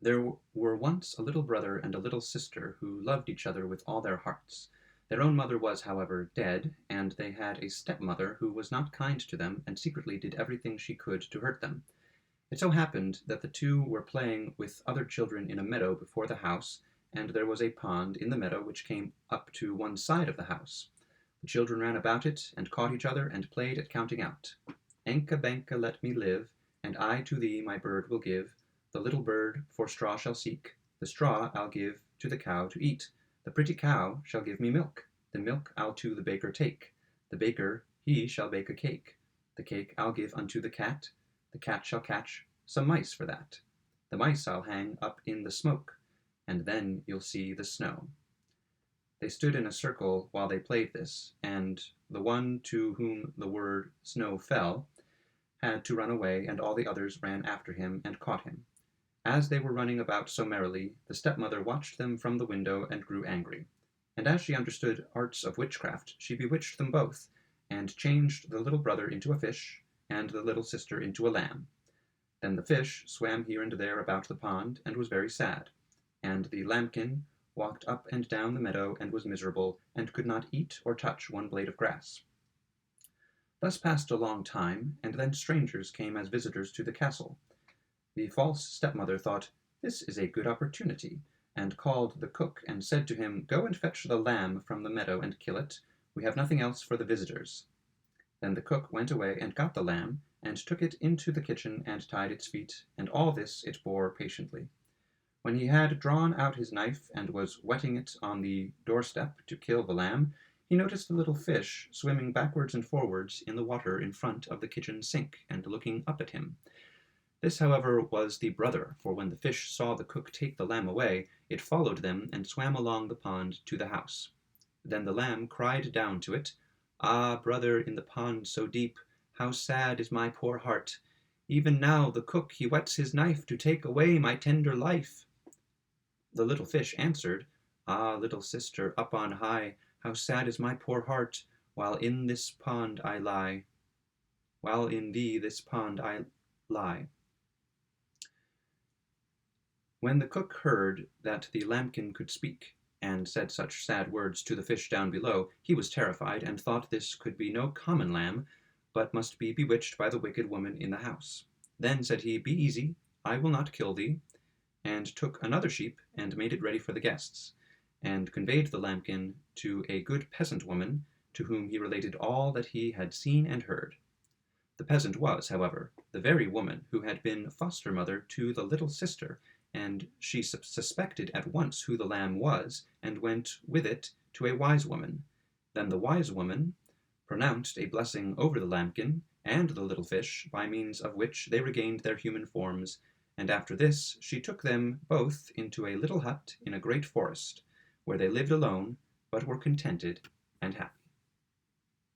There were once a little brother and a little sister who loved each other with all their hearts. Their own mother was, however, dead, and they had a stepmother who was not kind to them and secretly did everything she could to hurt them. It so happened that the two were playing with other children in a meadow before the house, and there was a pond in the meadow which came up to one side of the house. The children ran about it, and caught each other, and played at counting out. Anka banka let me live, and I to thee my bird will give. The little bird for straw shall seek, the straw I'll give to the cow to eat. The pretty cow shall give me milk, the milk I'll to the baker take. The baker he shall bake a cake, the cake I'll give unto the cat shall catch some mice for that. The mice I'll hang up in the smoke, and then you'll see the snow. They stood in a circle while they played this, and the one to whom the word snow fell had to run away, and all the others ran after him and caught him. As they were running about so merrily, the stepmother watched them from the window and grew angry. And as she understood arts of witchcraft, she bewitched them both, and changed the little brother into a fish, and the little sister into a lamb. Then the fish swam here and there about the pond, and was very sad. And the lambkin walked up and down the meadow, and was miserable, and could not eat or touch one blade of grass. Thus passed a long time, and then strangers came as visitors to the castle. The false stepmother thought, "This is a good opportunity," and called the cook, and said to him, "Go and fetch the lamb from the meadow, and kill it. We have nothing else for the visitors." Then the cook went away and got the lamb, and took it into the kitchen, and tied its feet, and all this it bore patiently. When he had drawn out his knife, and was whetting it on the doorstep to kill the lamb, he noticed the little fish swimming backwards and forwards in the water in front of the kitchen sink, and looking up at him. This, however, was the brother, for when the fish saw the cook take the lamb away, it followed them, and swam along the pond to the house. Then the lamb cried down to it, "Ah, brother, in the pond so deep, how sad is my poor heart! Even now the cook he whets his knife to take away my tender life." The little fish answered, "Ah, little sister, up on high, how sad is my poor heart, while in this pond I lie, while in thee this pond I lie." When the cook heard that the lambkin could speak, and said such sad words to the fish down below, he was terrified, and thought this could be no common lamb, but must be bewitched by the wicked woman in the house. Then said he, "Be easy, I will not kill thee," and took another sheep, and made it ready for the guests, and conveyed the lambkin to a good peasant woman, to whom he related all that he had seen and heard. The peasant was, however, the very woman who had been foster mother to the little sister, and she suspected at once who the lamb was, and went with it to a wise woman. Then the wise woman pronounced a blessing over the lambkin and the little fish, by means of which they regained their human forms, and after this she took them both into a little hut in a great forest, where they lived alone, but were contented and happy.